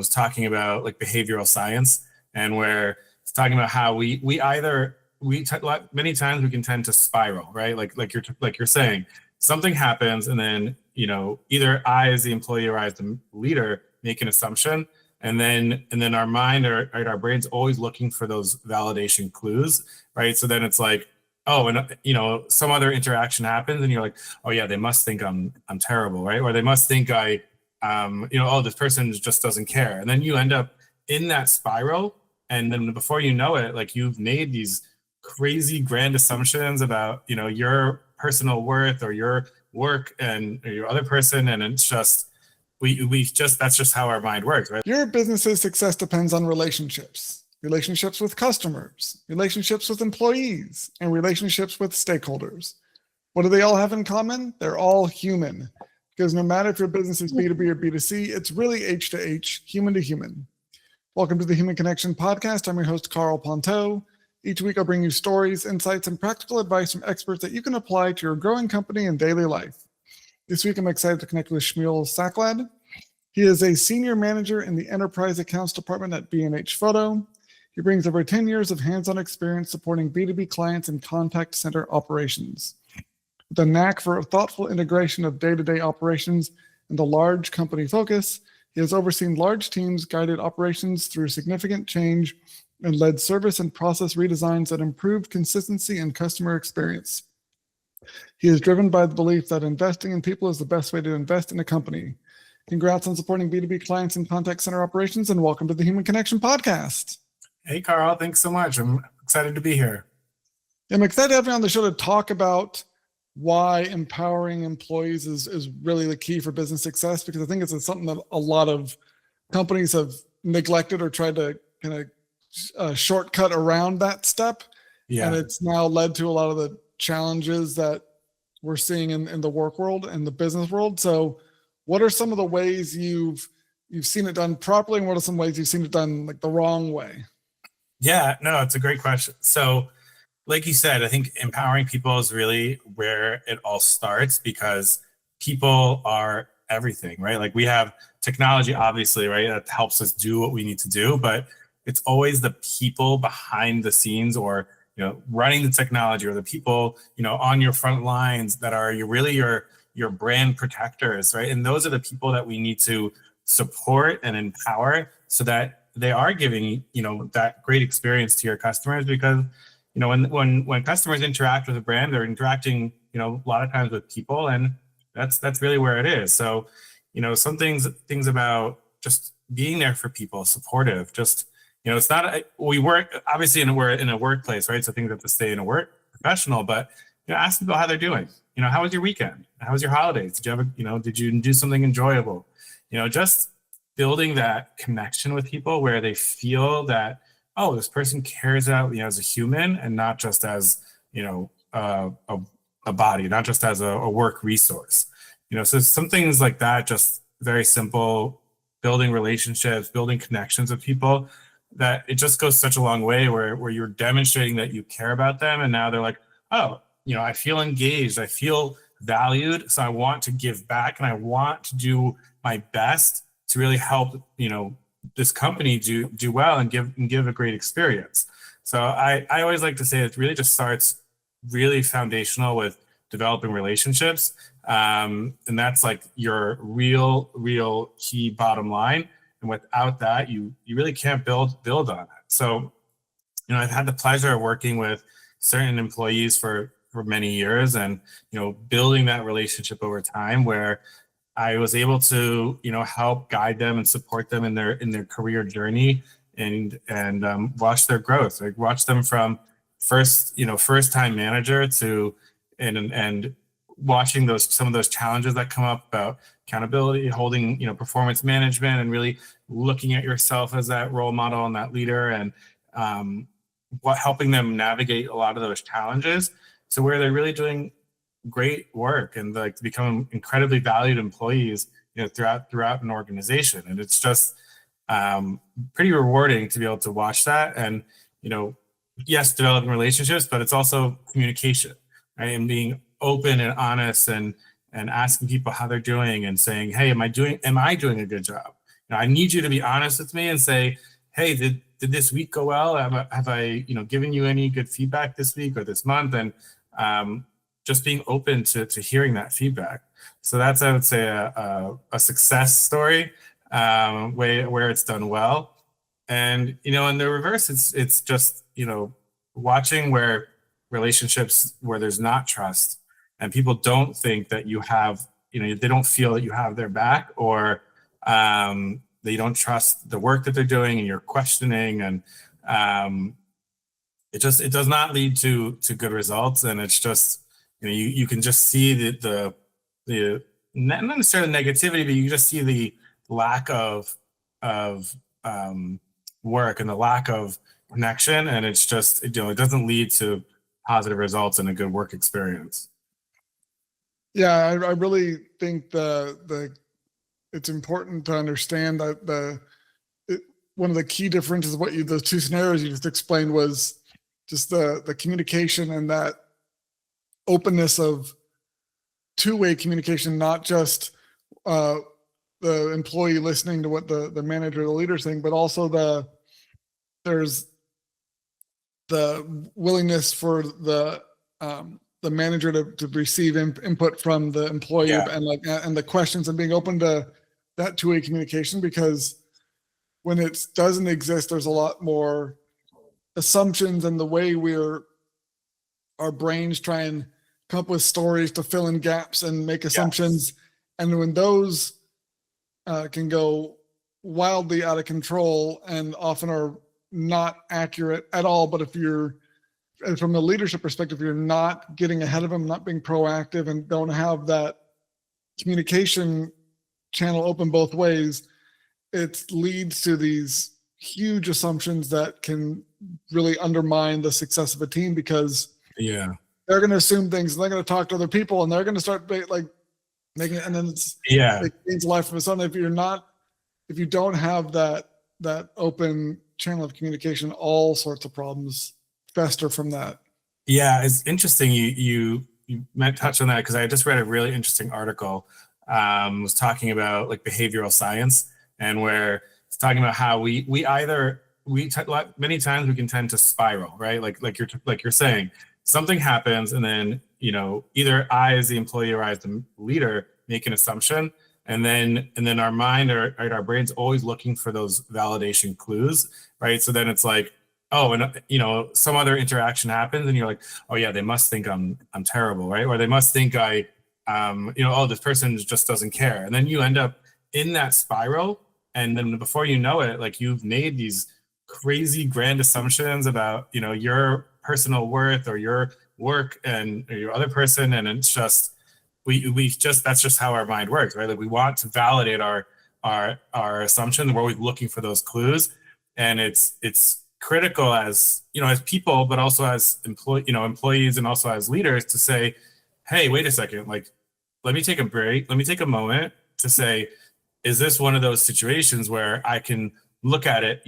was talking about like behavioral science, and where it's talking about how many times we can tend to spiral, right? Like you're saying, something happens, and then either I as the employee or I as the leader make an assumption, and then our mind or right, our brain's always looking for those validation clues, right? So then it's like, oh, and some other interaction happens, and you're like, oh yeah, they must think I'm terrible, right? Or they must think oh, this person just doesn't care, and then you end up in that spiral, and then before you know it, like you've made these crazy grand assumptions about your personal worth or your work and or your other person, and it's just that's just how our mind works, right? Your business's success depends on relationships with customers, relationships with employees, and relationships with stakeholders. What do they all have in common? They're all human, because no matter if your business is B2B or B2C, it's really H to H, human to human. Welcome to the Human Connection Podcast. I'm your host, Carl Ponto. Each week, I'll bring you stories, insights, and practical advice from experts that you can apply to your growing company and daily life. This week, I'm excited to connect with Shmuel Saklad. He is a senior manager in the Enterprise Accounts Department at B&H Photo. He brings over 10 years of hands-on experience supporting B2B clients and contact center operations. With a knack for a thoughtful integration of day-to-day operations and a large company focus, he has overseen large teams, guided operations through significant change, and led service and process redesigns that improved consistency and customer experience. He is driven by the belief that investing in people is the best way to invest in a company. Congrats on supporting B2B clients and contact center operations, and welcome to the Human Connection Podcast. Hey, Carl, thanks so much. I'm excited to be here. I'm excited to have you on the show to talk about why empowering employees is really the key for business success, because I think it's something that a lot of companies have neglected or tried to kind of shortcut around that step. Yeah. And it's now led to a lot of the challenges that we're seeing in the work world and the business world. So what are some of the ways you've seen it done properly, and what are some ways you've seen it done like the wrong way? Yeah, no, it's a great question. So like you said, I think empowering people is really where it all starts, because people are everything, right? Like we have technology, obviously, right, that helps us do what we need to do, but it's always the people behind the scenes, or running the technology, or the people on your front lines that are your brand protectors, right? And those are the people that we need to support and empower, so that they are giving that great experience to your customers. Because when customers interact with a brand, they're interacting a lot of times with people, and that's really where it is. So some things about just being there for people, supportive, just it's not we work obviously we're in a workplace, right? So things have to stay in a work professional, but ask people how they're doing. How was your weekend? How was your holidays? Did you have did you do something enjoyable? Just building that connection with people where they feel that, oh, this person cares about as a human, and not just as a body, not just as a work resource. So some things like that, just very simple, building relationships, building connections with people, that it just goes such a long way where you're demonstrating that you care about them, and now they're like, oh, I feel engaged, I feel valued, so I want to give back, and I want to do my best to really help this company do well and give a great experience. So I always like to say it really just starts really foundational with developing relationships, and that's like your real key bottom line. And without that, you really can't build on it. So I've had the pleasure of working with certain employees for many years, and building that relationship over time, where I was able to help guide them and support them in their career journey, and watch their growth. Like watch them from first time manager to and watching some of those challenges that come up about accountability, holding performance management, and really looking at yourself as that role model and that leader, and helping them navigate a lot of those challenges, so where they're really doing great work and like to become incredibly valued employees throughout an organization. And it's just pretty rewarding to be able to watch that, and yes, developing relationships, but it's also communication, right? And being open and honest, and asking people how they're doing, and saying, hey, am I doing a good job? I need you to be honest with me and say, hey, did this week go well? Have I given you any good feedback this week or this month? And just being open to hearing that feedback. So that's, I would say, a success story, where it's done well. And in the reverse, it's just watching where relationships where there's not trust and people don't think that you have, they don't feel that you have their back, or they don't trust the work that they're doing, and you're questioning, and it does not lead to good results. And it's just you can just see the not necessarily negativity, but you just see the lack of work and the lack of connection, and it's just it doesn't lead to positive results and a good work experience. Yeah, I really think it's important to understand that one of the key differences of those two scenarios you just explained was just the communication and that openness of two-way communication, not just the employee listening to what the manager or the leader is saying, but also there's the willingness for the manager to receive input from the employee, and the questions, and being open to that two-way communication, because when it doesn't exist, there's a lot more assumptions, and the way our brains try and come up with stories to fill in gaps and make assumptions. And when those can go wildly out of control and often are not accurate at all, but from a leadership perspective, you're not getting ahead of them, not being proactive, and don't have that communication channel open both ways, it leads to these huge assumptions that can really undermine the success of a team, because they're going to assume things, and they're going to talk to other people, and they're going to start making it, and then it gains life of its own. If you don't have that open channel of communication, all sorts of problems fester from that. Yeah, it's interesting you might touch on that, because I just read a really interesting article, was talking about behavioral science, and where it's talking about how many times we can tend to spiral, right? Like you're saying, something happens, and then either I as the employee or I as the leader make an assumption, and then our mind or our brain's always looking for those validation clues, right? So then it's like, oh, and some other interaction happens, and you're like, oh yeah, they must think I'm terrible, right? Or they must think oh, this person just doesn't care. And then you end up in that spiral, and then before you know it, you've made these crazy grand assumptions about your personal worth or your work and or your other person, and it's just that's just how our mind works, right? We want to validate our assumptions. We're always looking for those clues, and it's critical as as people, but also as employees, and also as leaders, to say, hey, wait a second, let me take a break, let me take a moment to say, is this one of those situations where I can look at it,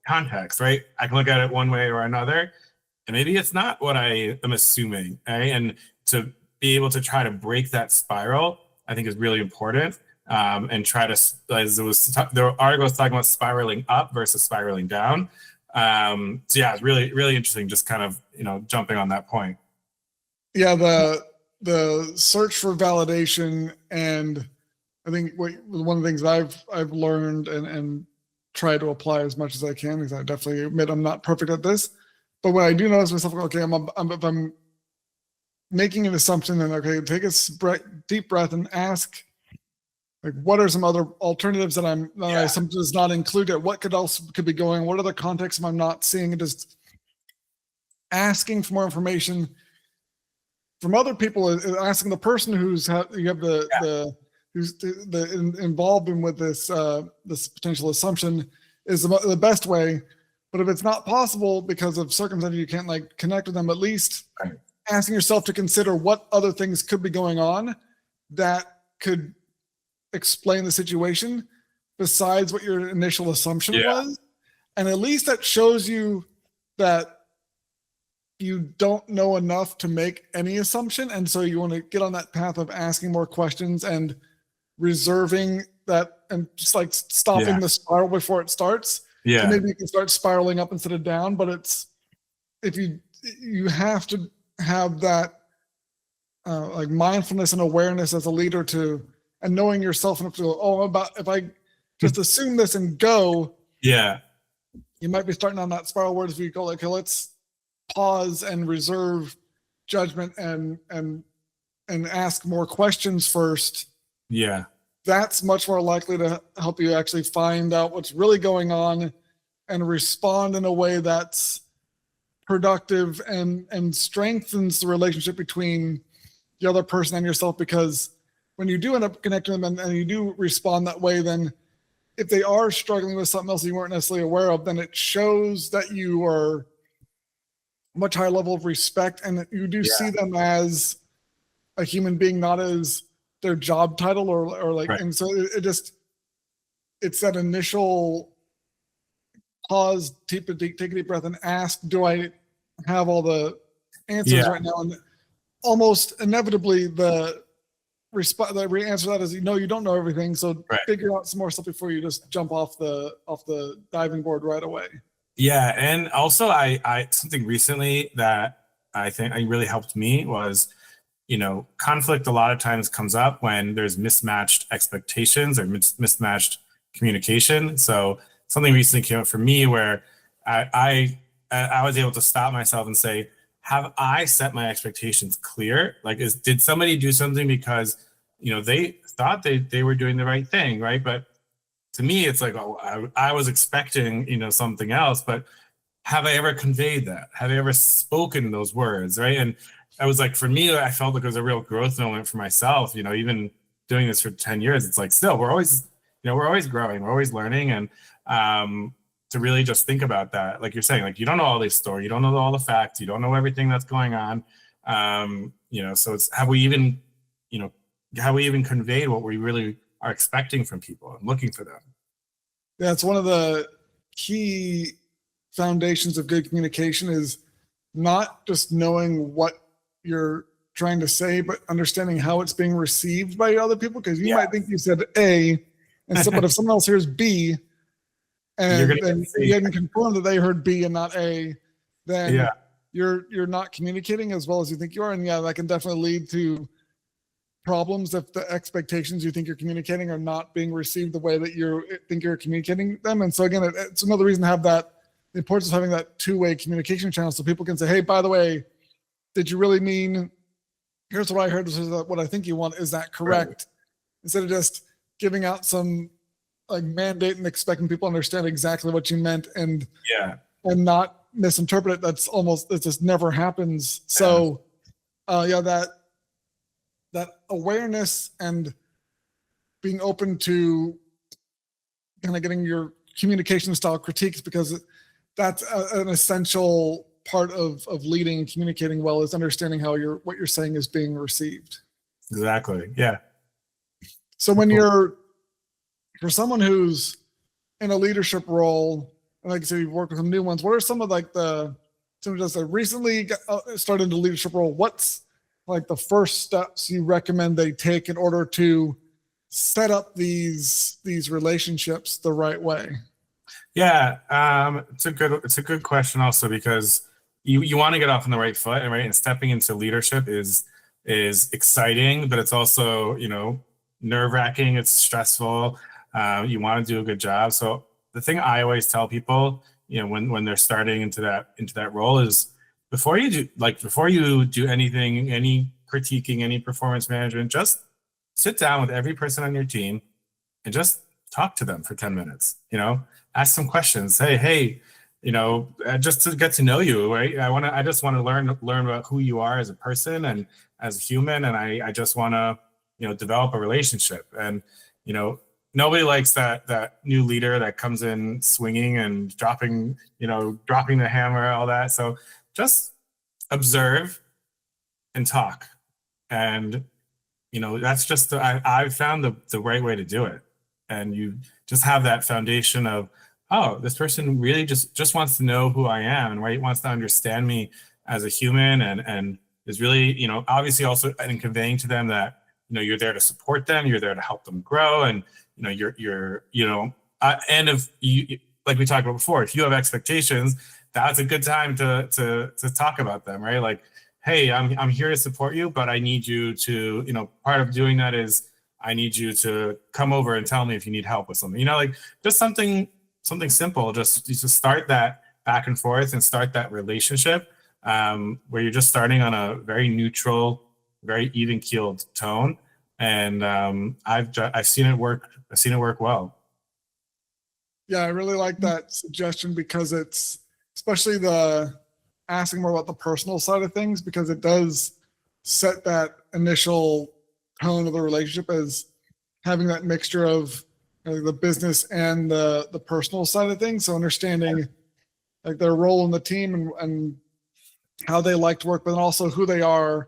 context, right? I can look at it one way or another, and maybe it's not what I am assuming, right? And to be able to try to break that spiral, I think, is really important. And try to, as the article was talking about, spiraling up versus spiraling down. So yeah, it's really, really interesting, just kind of, jumping on that point. Yeah, the search for validation, and I think one of the things I've learned and try to apply as much as I can, because I definitely admit I'm not perfect at this, but when I do notice myself, okay, if I'm making an assumption, then okay, take a deep breath and ask, what are some other alternatives that assumptions not included? What could be going? What other contexts am I not seeing? And just asking for more information from other people, asking the person who's involved with this potential assumption is the best way. But if it's not possible because of circumstances, you can't connect with them, at least asking yourself to consider what other things could be going on that could explain the situation besides what your initial assumption was. And at least that shows you that you don't know enough to make any assumption. And so you want to get on that path of asking more questions and reserving that and just like stopping the spiral before it starts. So maybe you can start spiraling up instead of down, but it's, if you have to have that like mindfulness and awareness as a leader and knowing yourself enough to go, if I just assume this and go, you might be starting on that spiral where if you go like, okay, let's pause and reserve judgment and ask more questions first. That's much more likely to help you actually find out what's really going on and respond in a way that's productive and strengthens the relationship between the other person and yourself. Because when you do end up connecting them and you do respond that way, then if they are struggling with something else you weren't necessarily aware of, then it shows that you are much higher level of respect and that you do see them as a human being, not as their job title or like, and so it's that initial pause, take a deep breath and ask, do I have all the answers right now? And almost inevitably the answer to that is, no, you don't know everything. So figure out some more stuff before you just jump off the diving board right away. Yeah. And also I something recently that I think really helped me was, conflict a lot of times comes up when there's mismatched expectations or mismatched communication. So something recently came up for me where I was able to stop myself and say, have I set my expectations clear? Like, did somebody do something because, they thought they were doing the right thing, right? But to me, it's like, I was expecting, something else, but have I ever conveyed that? Have I ever spoken those words, right? And I was like, for me, I felt like it was a real growth moment for myself, even doing this for 10 years, it's like, still, we're always growing, we're always learning. And to really just think about that, like you're saying, like, you don't know all this story, you don't know all the facts, you don't know everything that's going on. So it's, have we even conveyed what we really are expecting from people and looking for them? Yeah, it's one of the key foundations of good communication is not just knowing what you're trying to say, but understanding how it's being received by other people. Because you might think you said A, but if someone else hears B, and then you hadn't confirmed that they heard B and not A, then you're not communicating as well as you think you are. And that can definitely lead to problems if the expectations you think you're communicating are not being received the way that you think you're communicating them. And so again, it's another reason to have the importance of having that two-way communication channel so people can say, hey, by the way, did you really mean, here's what I heard, this is what I think you want, is that correct? Instead of just giving out some like mandate and expecting people to understand exactly what you meant and not misinterpret it. It just never happens. So that awareness and being open to kind of getting your communication style critiques, because that's an essential part of leading and communicating well, is understanding how what you're saying is being received. Exactly. Yeah. So when for someone who's in a leadership role, and like I said, you've worked with some new ones, what are some of like someone just recently started into leadership role, what's like the first steps you recommend they take in order to set up these relationships the right way? Yeah, it's a good question also, because you want to get off on the right foot, right? And stepping into leadership is exciting, but it's also, nerve-wracking, it's stressful. You want to do a good job. So the thing I always tell people, when they're starting into that role is, before you do anything, any critiquing, any performance management, just sit down with every person on your team and just talk to them for 10 minutes, ask some questions. Hey, just to get to know you, right? I just want to learn about who you are as a person and as a human. And I just want to, develop a relationship. And, nobody likes that new leader that comes in swinging and dropping the hammer, all that. So just observe and talk. And, that's just, I've found the right way to do it. And you just have that foundation of, oh, this person really just wants to know who I am, and right, wants to understand me as a human, and is really, obviously also in conveying to them that, you're there to support them, you're there to help them grow, and, and if you, like we talked about before, if you have expectations, that's a good time to talk about them, right? Like, hey, I'm here to support you, but I need you to, part of doing that is I need you to come over and tell me if you need help with something, like just something simple, just to start that back and forth and start that relationship, where you're just starting on a very neutral, very even keeled tone. And I've seen it work. I've seen it work well. Yeah, I really like that suggestion because it's especially the asking more about the personal side of things, because it does set that initial tone of the relationship as having that mixture of the business and the personal side of things. So understanding like their role in the team and how they like to work, but then also who they are,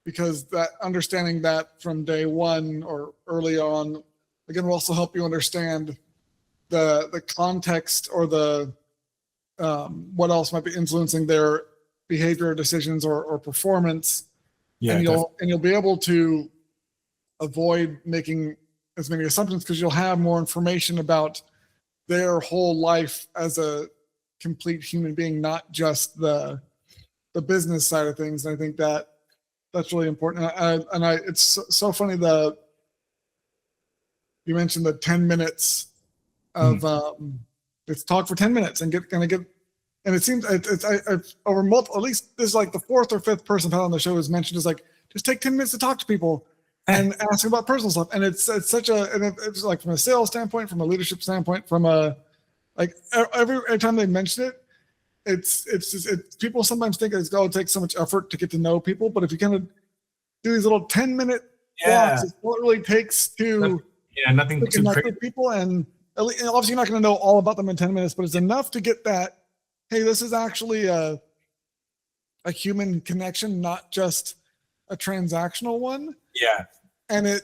because that understanding that from day one or early on, again, will also help you understand the context or the what else might be influencing their behavior, decisions, or performance. Yeah, and you'll be able to avoid making as many assumptions because you'll have more information about their whole life as a complete human being, not just the business side of things. And I think that's really important. It's so funny you mentioned the 10 minutes of let's talk for 10 minutes and and it seems it's over multiple, at least this is like the fourth or fifth person I've had on the show has mentioned is like, just take 10 minutes to talk to people and ask about personal stuff. And it's it's like from a sales standpoint, from a leadership standpoint, from like every time they mention it, it's people sometimes think it takes so much effort to get to know people, but if you kind of do these little 10-minute blocks, it's what it really takes to nothing to connect with people. And obviously you're not going to know all about them in 10 minutes, but it's enough to get that, hey, this is actually a human connection, not just a transactional one. Yeah. And it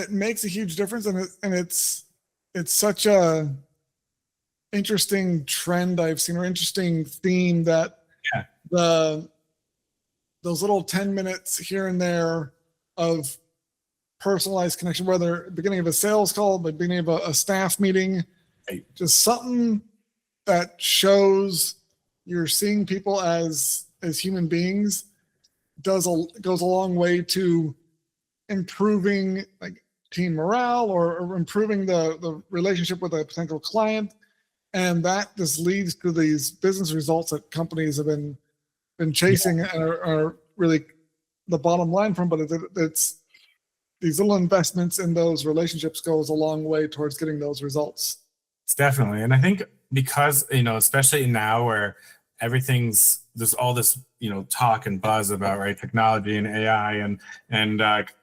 makes a huge difference. And it's such a interesting trend I've seen, or interesting theme, that those little 10 minutes here and there of personalized connection, whether beginning of a sales call, the beginning of a staff meeting, just something that shows you're seeing people as human beings, goes a long way to improving like team morale or improving the relationship with a potential client. And that just leads to these business results that companies have been chasing and are really the bottom line from. But it's these little investments in those relationships goes a long way towards getting those results. It's definitely. And I think because, especially now where there's all this, talk and buzz about, right, technology and AI and that,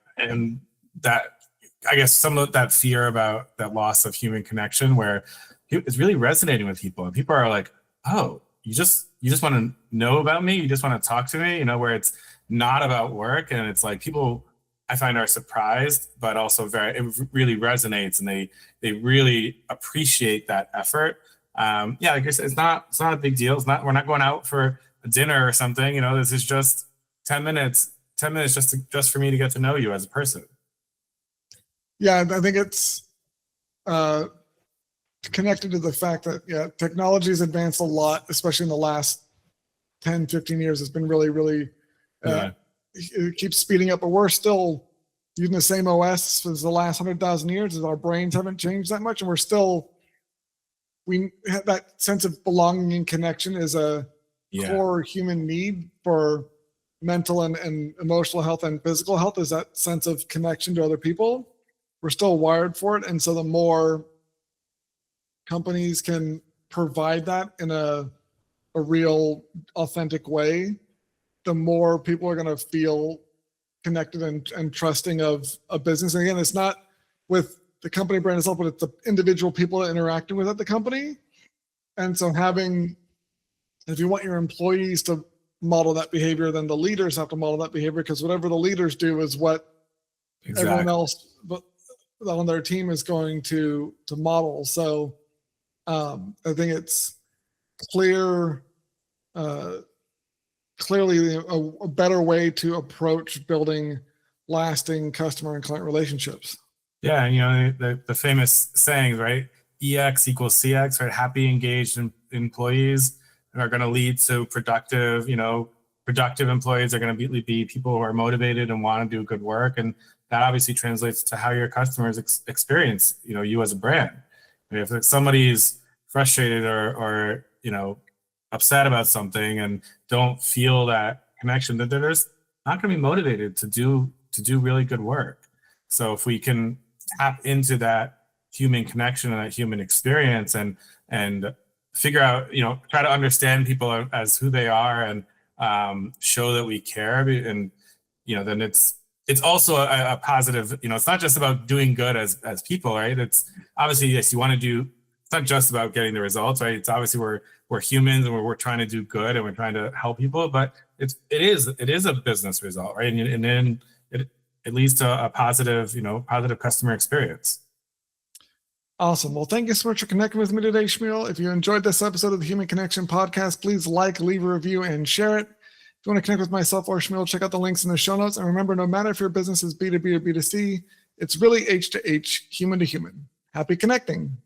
I guess some of that fear about that loss of human connection, where it's really resonating with people, and people are like, oh, you just want to know about me, you just want to talk to me, where it's not about work. And it's like people, I find, are surprised, but also it really resonates, and they really appreciate that effort. Like I said, it's not a big deal. We're not going out for a dinner or something. This is just 10 minutes just for me to get to know you as a person. Yeah, I think it's connected to the fact that technology has advanced a lot, especially in the last 10, 15 years. It's been really, really it keeps speeding up, but we're still using the same OS as the last 100,000 years, as our brains haven't changed that much. And we have that sense of belonging and connection is a core human need for mental and emotional health and physical health, is that sense of connection to other people. We're still wired for it. And so the more companies can provide that in a real, authentic way, the more people are going to feel connected and trusting of a business. And again, it's not with the company brand itself, but it's the individual people interacting with at the company. And so if you want your employees to model that behavior, then the leaders have to model that behavior, because whatever the leaders do is what everyone else on their team is going to model. So I think it's clearly a better way to approach building lasting customer and client relationships. Yeah, and you know the famous sayings, right? EX equals CX, right? Happy, engaged employees are going to lead to productive, productive employees are going to be people who are motivated and want to do good work, and that obviously translates to how your customers experience, you as a brand. If somebody's frustrated or upset about something and don't feel that connection, that they're just not going to be motivated to do really good work. So if we can tap into that human connection and that human experience and figure out, try to understand people as who they are and show that we care, and then it's also a positive. It's not just about doing good as people, right? It's obviously, yes, you want to do. It's not just about getting the results, right? It's obviously we're humans and we're trying to do good and we're trying to help people, but it is a business result, right? And then it leads to a positive, positive customer experience. Awesome. Well, thank you so much for connecting with me today, Shmuel. If you enjoyed this episode of the Human Connection Podcast, please leave a review, and share it. If you want to connect with myself or Shmuel, check out the links in the show notes. And remember, no matter if your business is B2B or B2C, it's really H to H, human to human. Happy connecting.